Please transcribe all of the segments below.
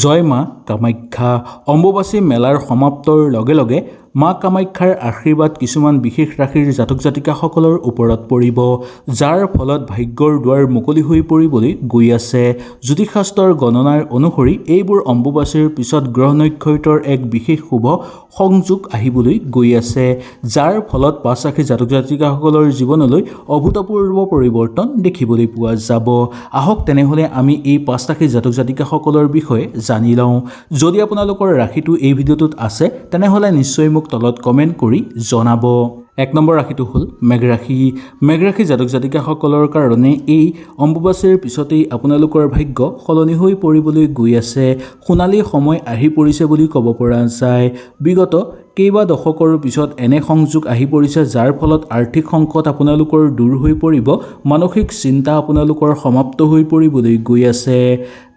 জয় মা কামাখ্যা। অম্বুবাচী মেলাৰ সমাপ্তৰ লগে লগে মা কামাখ্যাৰ আশীৰ্বাদ কিছুমান বিশেষ ৰাশিৰ জাতক জাতিকাসকলৰ ওপৰত পৰিব, যাৰ ফলত ভাগ্যৰ দুৱাৰ মুকলি হৈ পৰিবলৈ গৈ আছে। জ্যোতিষশাস্ত্ৰৰ গণনাৰ অনুসৰি এইবোৰ অম্বুবাচীৰ পিছত গ্ৰহ নক্ষত্ৰৰ এক বিশেষ শুভ সংযোগ আহিবলৈ গৈ আছে, যাৰ ফলত 5 ৰাশিৰ জাতক জাতিকাসকলৰ জীৱনলৈ অভূতপূৰ্ব পৰিৱৰ্তন দেখিবলৈ পোৱা যাব। আহক তেনেহ'লে আমি এই 5 ৰাশিৰ জাতক জাতিকাসকলৰ বিষয়ে জানি লওঁ। যদি আপোনালোকৰ ৰাশিটো এই ভিডিঅ'টোত আছে তেনেহ'লে নিশ্চয় মোক তলত কমেণ্ট কৰি জনাব। 1 নম্বৰ ৰাশিটো হ'ল মেঘ ৰাশি। মেঘ ৰাশি জাতক জাতিকাসকলৰ কাৰণে এই অম্বুবাচীৰ পিছতেই আপোনালোকৰ ভাগ্য সলনি হৈ পৰিবলৈ গৈ আছে। সোণালী সময় আহি পৰিছে বুলি ক'ব পৰা যায়। বিগত কেইবা দশকৰ পিছত এনে সংযোগ আহি পৰিছে, যাৰ ফলত আৰ্থিক সংকট আপোনালোকৰ দূৰ হৈ পৰিব, মানসিক চিন্তা আপোনালোকৰ সমাপ্ত হৈ পৰিবলৈ গৈ আছে।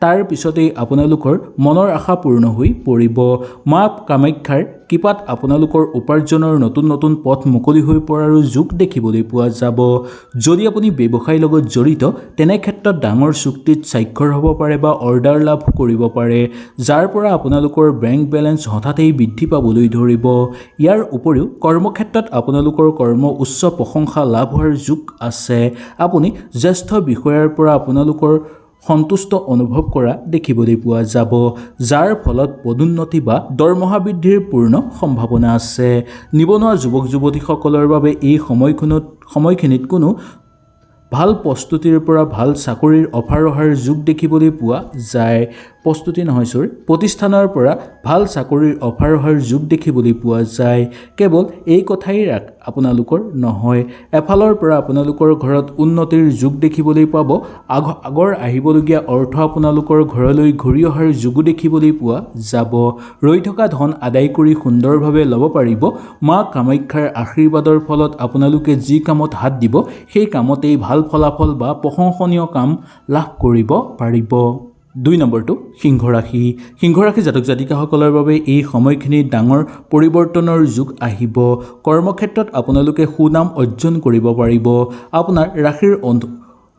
তাৰ পিছতেই আপোনালোকৰ মনৰ আশা পূৰ্ণ হৈ পৰিব। মা কামাখ্যাৰ কৃপাত আপোনালোকৰ উপাৰ্জনৰ নতুন নতুন পথ মুকলি হৈ পৰাৰো যোগ দেখিবলৈ পোৱা যাব। যদি আপুনি ব্যৱসায়ৰ লগত জড়িত তেনে ক্ষেত্ৰত ডাঙৰ চুক্তিত স্বাক্ষৰ হ'ব পাৰে বা অৰ্ডাৰ লাভ কৰিব পাৰে, যাৰ পৰা আপোনালোকৰ বেংক বেলেঞ্চ হঠাতেই বৃদ্ধি পাবলৈ ধৰিব। ইয়াৰ উপৰিও কৰ্মক্ষেত্ৰত আপোনালোকৰ কৰ্ম উচ্চ প্ৰশংসা লাভ হোৱাৰ যোগ আছে। আপুনি জ্যেষ্ঠ বিষয়াৰ পৰা আপোনালোকৰ সন্তুষ্ট অনুভৱ কৰা দেখিবলৈ পোৱা যাব, যাৰ ফলত পদোন্নতি বা দৰমহা বৃদ্ধিৰ পূৰ্ণ সম্ভাৱনা আছে। নিবনুৱা যুৱক যুৱতীসকলৰ বাবে এই সময়খিনিত কোনো ভাল প্ৰস্তুতিৰ পৰা ভাল চাকৰিৰ অফাৰ অহাৰ যোগ দেখিবলৈ পোৱা যায়। প্ৰতিষ্ঠানৰ পৰা ভাল চাকৰিৰ অফাৰ অহাৰ যোগ দেখিবলৈ পোৱা যায়। কেৱল এই কথাই আপোনালোকৰ নহয়, এফালৰ পৰা আপোনালোকৰ ঘৰত উন্নতিৰ যোগ দেখিবলৈ পাব। আগৰ আহিবলগীয়া অৰ্থ আপোনালোকৰ ঘৰলৈ ঘূৰি অহাৰ যোগো দেখিবলৈ পোৱা যাব। ৰৈ থকা ধন আদায় কৰি সুন্দৰভাৱে ল'ব পাৰিব। মা কামাখ্যাৰ আশীৰ্বাদৰ ফলত আপোনালোকে যি কামত হাত দিব সেই কামতেই ভাল ফলাফল বা প্ৰশংসনীয় কাম লাভ কৰিব পাৰিব। 2 নম্বৰটো সিংহ ৰাশি। সিংহ ৰাশি জাতক জাতিকাসকলৰ বাবে এই সময়খিনি ডাঙৰ পৰিৱৰ্তনৰ যুগ আহিব। কৰ্মক্ষেত্ৰত আপোনালোকে সুনাম অৰ্জন কৰিব পাৰিব। আপোনাৰ ৰাশিৰ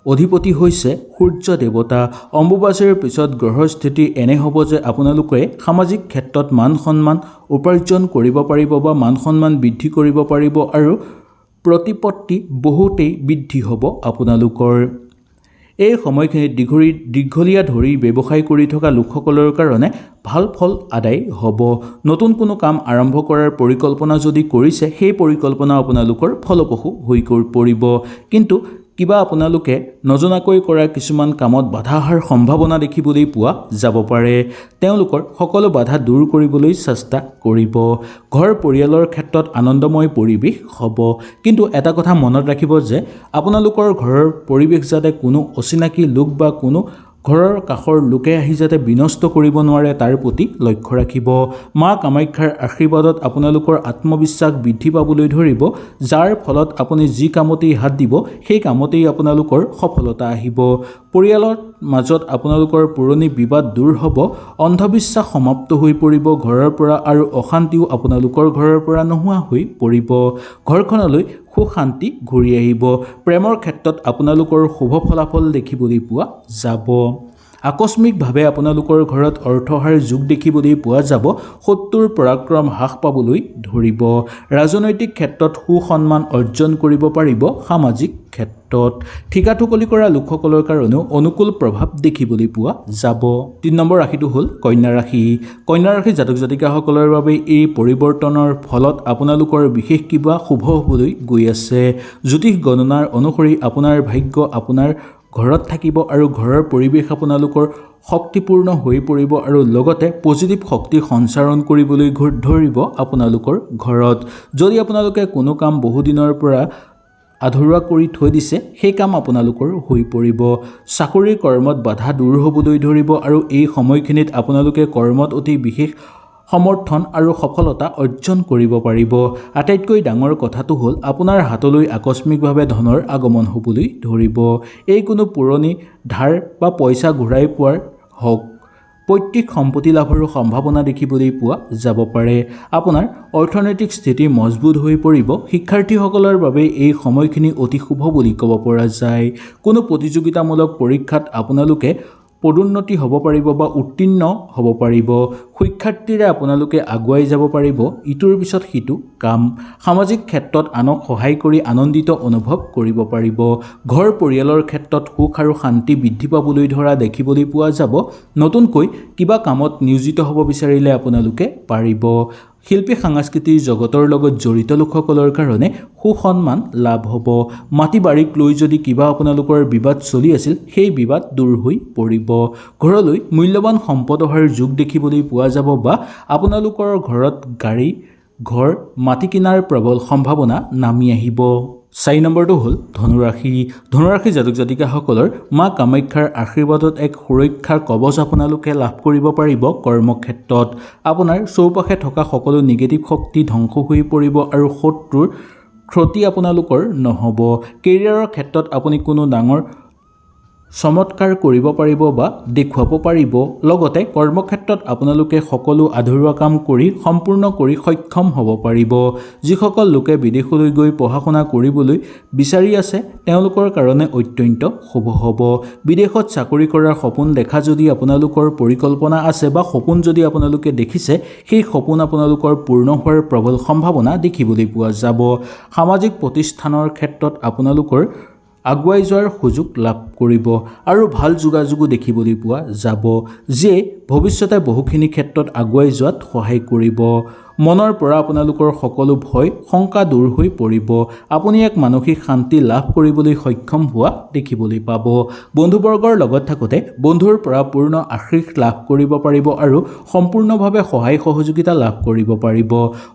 অধিপতি হৈছে সূৰ্য দেৱতা। অম্বুবাচীৰ পিছত গ্ৰহৰ স্থিতি এনে হ'ব যে আপোনালোকে সামাজিক ক্ষেত্ৰত মান সন্মান উপাৰ্জন কৰিব পাৰিব বা মান সন্মান বৃদ্ধি কৰিব পাৰিব আৰু প্ৰতিপত্তি বহুতেই বৃদ্ধি হ'ব আপোনালোকৰ। এই সময়খিনিত দীঘলীয়া ধৰি ব্যৱসায় কৰি থকা লোকসকলৰ কাৰণে ভাল ফল আদায় হ'ব। নতুন কোনো কাম আৰম্ভ কৰাৰ পৰিকল্পনা যদি কৰিছে সেই পৰিকল্পনা আপোনালোকৰ ফলপ্ৰসূ হৈ পৰিব, কিন্তু কিবা আপোনালোকে নজনাকৈ কৰা কিছুমান কামত বাধা অহাৰ সম্ভাৱনা দেখিবলৈ পোৱা যাব পাৰে। তেওঁলোকৰ সকলো বাধা দূৰ কৰিবলৈ চেষ্টা কৰিব। ঘৰ পৰিয়ালৰ ক্ষেত্ৰত আনন্দময় পৰিৱেশ হ'ব, কিন্তু এটা কথা মনত ৰাখিব যে আপোনালোকৰ ঘৰৰ পৰিৱেশ যাতে কোনো অচিনাকি লোক বা কোনো ঘৰৰ কাষৰ লোকে আহি যাতে বিনষ্ট কৰিব নোৱাৰে তাৰ প্ৰতি লক্ষ্য ৰাখিব। মা কামাখ্যাৰ আশীৰ্বাদত আপোনালোকৰ আত্মবিশ্বাস বৃদ্ধি পাবলৈ ধৰিব, যাৰ ফলত আপুনি যি কামতেই হাত দিব সেই কামতেই আপোনালোকৰ সফলতা আহিব। পৰিয়ালৰ মাজত আপোনালোকৰ পুৰণি বিবাদ দূৰ হ'ব, অন্ধবিশ্বাস সমাপ্ত হৈ পৰিব ঘৰৰ পৰা আৰু অশান্তিও আপোনালোকৰ ঘৰৰ পৰা নোহোৱা হৈ পৰিব। ঘৰখনলৈ সুখ শান্তি ঘূৰি আহিব। প্ৰেমৰ ক্ষেত্ৰত আপোনালোকৰ শুভ ফলাফল দেখিবলৈ পোৱা যাব। আকস্মিকভাৱে আপোনালোকৰ ঘৰত অৰ্থ অহাৰ যোগ দেখিবলৈ পোৱা যাব। শত্ৰুৰ পৰাক্ৰম হ্ৰাস পাবলৈ ধৰিব। ৰাজনৈতিক ক্ষেত্ৰত সুসন্মান অৰ্জন কৰিব পাৰিব। সামাজিক ক্ষেত্ৰত ঠিকা ঠুকলি কৰা লোকসকলৰ কাৰণেও অনুকূল প্ৰভাৱ দেখিবলৈ পোৱা যাব। 3 নম্বৰ ৰাশিটো হ'ল কন্যা ৰাশি। কন্যা ৰাশি জাতক জাতিকাসকলৰ বাবে এই পৰিৱৰ্তনৰ ফলত আপোনালোকৰ বিশেষ কিবা শুভ হ'বলৈ গৈ আছে। জ্যোতিষ গণনাৰ অনুসৰি আপোনাৰ ভাগ্য আপোনাৰ ঘৰত থাকিব আৰু ঘৰৰ পৰিৱেশ আপোনালোকৰ শক্তিপূৰ্ণ হৈ পৰিব আৰু লগতে পজিটিভ শক্তি সঞ্চাৰণ কৰিবলৈ ধৰিব আপোনালোকৰ ঘৰত। যদি আপোনালোকে কোনো কাম বহুদিনৰ পৰা আধৰুৱা কৰি থৈ দিছে সেই কাম আপোনালোকৰ হৈ পৰিব। চাকৰি কৰ্মত বাধা দূৰ হ'বলৈ ধৰিব আৰু এই সময়খিনিত আপোনালোকে কৰ্মত অতি বিশেষ সমৰ্থন আৰু সফলতা অৰ্জন কৰিব পাৰিব। আটাইতকৈ ডাঙৰ কথাটো হ'ল আপোনাৰ হাতলৈ আকস্মিকভাৱে ধনৰ আগমন হ'বলৈ ধৰিব। এই কোনো পুৰণি ধাৰ বা পইচা ঘূৰাই পোৱাৰ হওক, পৈতৃক সম্পত্তি লাভৰো সম্ভাৱনা দেখিবলৈ পোৱা যাব পাৰে। আপোনাৰ অৰ্থনৈতিক স্থিতি মজবুত হৈ পৰিব। শিক্ষাৰ্থীসকলৰ বাবে এই সময়খিনি অতি শুভ বুলি ক'ব পৰা যায়। কোনো প্ৰতিযোগিতামূলক পৰীক্ষাত আপোনালোকে পদোন্নতি হ'ব পাৰিব বা উত্তীৰ্ণ হ'ব পাৰিব শিক্ষাৰ্থীৰে আপোনালোকে আগুৱাই যাব পাৰিব ইটোৰ পিছত সিটো কাম সামাজিক ক্ষেত্ৰত আনক সহায় কৰি আনন্দিত অনুভৱ কৰিব পাৰিব ঘৰ পৰিয়ালৰ ক্ষেত্ৰত সুখ আৰু শান্তি বৃদ্ধি পাবলৈ ধৰা দেখিবলৈ পোৱা যাব নতুনকৈ কিবা কামত নিয়োজিত হ'ব বিচাৰিলে আপোনালোকে পাৰিব শিল্পী সাংস্কৃতিক জগতৰ লগত জড়িত লোকসকলৰ কাৰণে সুসন্মান লাভ হ'ব মাটি বাৰীক লৈ যদি কিবা আপোনালোকৰ বিবাদ চলি আছিল সেই বিবাদ দূৰ হৈ পৰিব ঘৰলৈ মূল্যৱান সম্পদ অহাৰ যোগ দেখিবলৈ পোৱা যাব বা আপোনালোকৰ ঘৰত গাড়ী ঘৰ মাটি কিনাৰ প্ৰবল সম্ভাৱনা নামি আহিব 4 নম্বৰটো হ'ল ধনুৰাশি জাতক জাতিকাসকলৰ মা কামাখ্যাৰ আশীৰ্বাদত এক সুৰক্ষাৰ কবচ আপোনালোকে লাভ কৰিব পাৰিব কৰ্মক্ষেত্ৰত আপোনাৰ চৌপাশে থকা সকলো নিগেটিভ শক্তি ধ্বংস হৈ পৰিব আৰু শত্ৰুৰ ক্ষতি আপোনালোকৰ নহ'ব কেৰিয়াৰৰ ক্ষেত্ৰত আপুনি কোনো ডাঙৰ চমৎকাৰ কৰিব পাৰিব বা দেখুৱাব পাৰিব লগতে কৰ্মক্ষেত্ৰত আপোনালোকে সকলো আধৰুৱা কাম কৰি সম্পূৰ্ণ কৰি সক্ষম হ'ব পাৰিব যিসকল লোকে বিদেশলৈ গৈ পঢ়া শুনা কৰিবলৈ বিচাৰি আছে তেওঁলোকৰ কাৰণে অত্যন্ত শুভ হ'ব বিদেশত চাকৰি কৰাৰ সপোন দেখা যদি আপোনালোকৰ পৰিকল্পনা আছে বা সপোন যদি আপোনালোকে দেখিছে সেই সপোন আপোনালোকৰ পূৰ্ণ হোৱাৰ প্ৰবল সম্ভাৱনা দেখিবলৈ পোৱা যাব সামাজিক প্ৰতিষ্ঠানৰ ক্ষেত্ৰত আপোনালোকৰ আগুৱাই যোৱাৰ সুযোগ লাভ কৰিব আৰু ভাল যোগাযোগো দেখিবলৈ পোৱা যাব যিয়ে ভৱিষ্যতে বহুখিনি ক্ষেত্ৰত আগুৱাই যোৱাত সহায় কৰিব মনৰ পৰা আপোনালোকৰ সকলো ভয় শংকা দূৰ হৈ পৰিব আপুনি এক মানসিক শান্তি লাভ কৰিবলৈ সক্ষম হোৱা দেখিবলৈ পাব বন্ধুবৰ্গৰ লগত থাকোঁতে বন্ধুৰ পৰা পূৰ্ণ আশীষ লাভ কৰিব পাৰিব আৰু সম্পূৰ্ণভাৱে সহায় সহযোগিতা লাভ কৰিব পাৰিব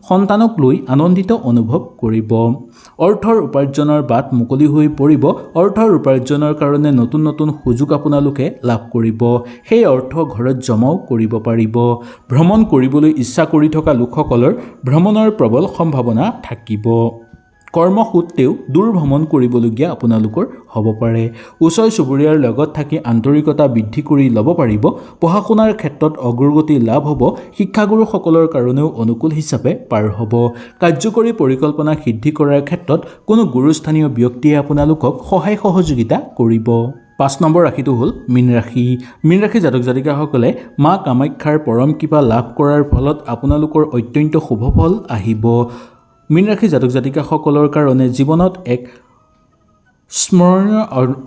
সন্তানক লৈ আনন্দিত অনুভৱ কৰিব অৰ্থৰ উপাৰ্জনৰ বাট মুকলি হৈ পৰিব অৰ্থৰ উপাৰ্জনৰ কাৰণে নতুন নতুন সুযোগ আপোনালোকে লাভ কৰিব সেই অৰ্থ ঘৰত জমাও কৰিব পাৰিব ভ্ৰমণ কৰিবলৈ ইচ্ছা কৰি থকা লোকসকলৰ ভ্ৰমণৰ প্ৰবল সম্ভাৱনা থাকিব কৰ্মসূত্ৰেও দূৰ ভ্ৰমণ কৰিবলগীয়া আপোনালোকৰ হ'ব পাৰে ওচৰ চুবুৰীয়াৰ লগত থাকি আন্তৰিকতা বৃদ্ধি কৰি ল'ব পাৰিব পঢ়া শুনাৰ ক্ষেত্ৰত অগ্ৰগতি লাভ হ'ব শিক্ষাগুৰুসকলৰ কাৰণেও অনুকূল হিচাপে পাৰ হ'ব কাৰ্যকৰী পৰিকল্পনা সিদ্ধি কৰাৰ ক্ষেত্ৰত কোনো গুৰুস্থানীয় ব্যক্তিয়ে আপোনালোকক সহায় সহযোগিতা কৰিব 5 নম্বৰ ৰাশিটো হ'ল মীন ৰাশি জাতক জাতিকাসকলে মা কামাখ্যাৰ পৰম কৃপা লাভ কৰাৰ ফলত আপোনালোকৰ অত্যন্ত শুভ ফল আহিব মীন ৰাশি জাতক জাতিকাসকলৰ কাৰণে জীৱনত এক স্মৰণীয়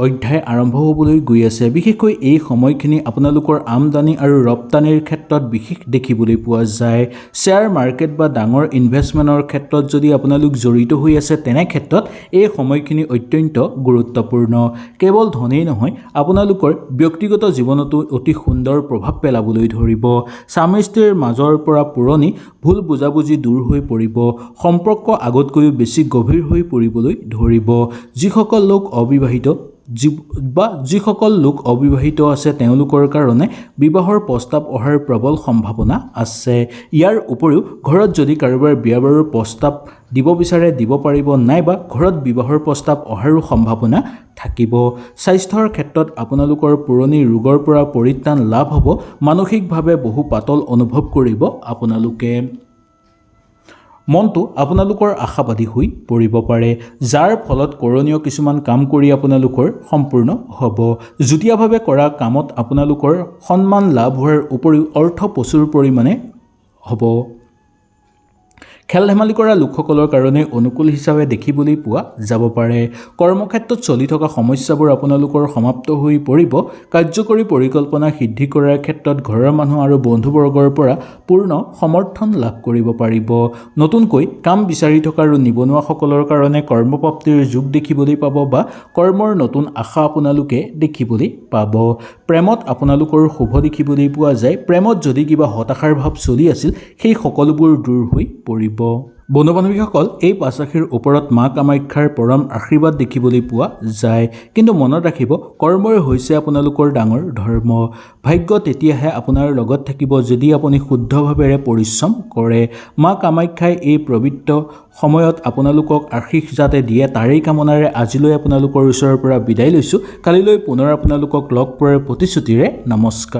অধ্যায় আৰম্ভ হ'বলৈ গৈ আছে বিশেষকৈ এই সময়খিনি আপোনালোকৰ আমদানি আৰু ৰপ্তানিৰ ক্ষেত্ৰত বিশেষ দেখিবলৈ পোৱা যায় শ্বেয়াৰ মাৰ্কেট বা ডাঙৰ ইনভেষ্টমেণ্টৰ ক্ষেত্ৰত যদি আপোনালোক জড়িত হৈ আছে তেনে ক্ষেত্ৰত এই সময়খিনি অত্যন্ত গুৰুত্বপূৰ্ণ কেৱল ধনেই নহয় আপোনালোকৰ ব্যক্তিগত জীৱনতো অতি সুন্দৰ প্ৰভাৱ পেলাবলৈ ধৰিব স্বামী স্ত্ৰীৰ মাজৰ পৰা পুৰণি ভুল বুজাবুজি দূৰ হৈ পৰিব সম্পৰ্ক আগতকৈও বেছি গভীৰ হৈ পৰিবলৈ ধৰিব যিসকল যিসকল লোক অবিবাহিত আছে তেওঁলোকৰ কাৰণে বিবাহৰ প্ৰস্তাৱ অহাৰ প্ৰবল সম্ভাৱনা আছে ইয়াৰ উপৰিও ঘৰত যদি কাৰোবাৰ বিয়া বাৰুৰ প্ৰস্তাৱ দিব বিচাৰে দিব পাৰিব নাইবা ঘৰত বিবাহৰ প্ৰস্তাৱ অহাৰো সম্ভাৱনা থাকিব স্বাস্থ্যৰ ক্ষেত্ৰত আপোনালোকৰ পুৰণি ৰোগৰ পৰা পৰিত্ৰাণ লাভ হ'ব মানসিকভাৱে বহু পাতল অনুভৱ কৰিব আপোনালোকে মনটো আপোনালোকৰ আশাবাদী হৈ পৰিব পাৰে যাৰ ফলত কৰণীয় কিছুমান কাম কৰি আপোনালোকৰ সম্পূৰ্ণ হ'ব যুটীয়াভাৱে কৰা কামত আপোনালোকৰ সন্মান লাভ হোৱাৰ উপৰিও অৰ্থ প্ৰচুৰ পৰিমাণে হ'ব খেল ধেমালি কৰা লোকসকলৰ কাৰণে অনুকূল হিচাপে দেখিবলৈ পোৱা যাব পাৰে কৰ্মক্ষেত্ৰত চলি থকা সমস্যাবোৰ আপোনালোকৰ সমাপ্ত হৈ পৰিব কাৰ্যকৰী পৰিকল্পনা সিদ্ধি কৰাৰ ক্ষেত্ৰত ঘৰৰ মানুহ আৰু বন্ধুবৰ্গৰ পৰা পূৰ্ণ সমৰ্থন লাভ কৰিব পাৰিব নতুনকৈ কাম বিচাৰি থকা আৰু নিবনুৱাসকলৰ কাৰণে কৰ্মপ্ৰাপ্তিৰ যোগ দেখিবলৈ পাব বা কৰ্মৰ নতুন আশা আপোনালোকে দেখিবলৈ পাব প্ৰেমত আপোনালোকৰ শুভ দেখিবলৈ পোৱা যায় প্ৰেমত যদি কিবা হতাশাৰ ভাৱ চলি আছিল সেই সকলোবোৰ দূৰ হৈ পৰিব বন্ধু বান্ধৱীসকল এই 5 ৰাশিৰ ওপৰত মা কামাখ্যাৰ পৰম আশীৰ্বাদ দেখিবলৈ পোৱা যায় কিন্তু মনত ৰাখিব কৰ্মই হৈছে আপোনালোকৰ ডাঙৰ ধৰ্ম ভাগ্য তেতিয়াহে আপোনাৰ লগত থাকিব যদি আপুনি শুদ্ধভাৱেৰে পৰিশ্ৰম কৰে মা কামাখ্যাই এই পবিত্ৰ সময়ত আপোনালোকক আশীষ যাতে দিয়ে তাৰেই কামনাৰে আজিলৈ আপোনালোকৰ ওচৰৰ পৰা বিদায় লৈছোঁ কালিলৈ পুনৰ আপোনালোকক লগ পোৱাৰ প্ৰতিশ্ৰুতিৰে নমস্কাৰ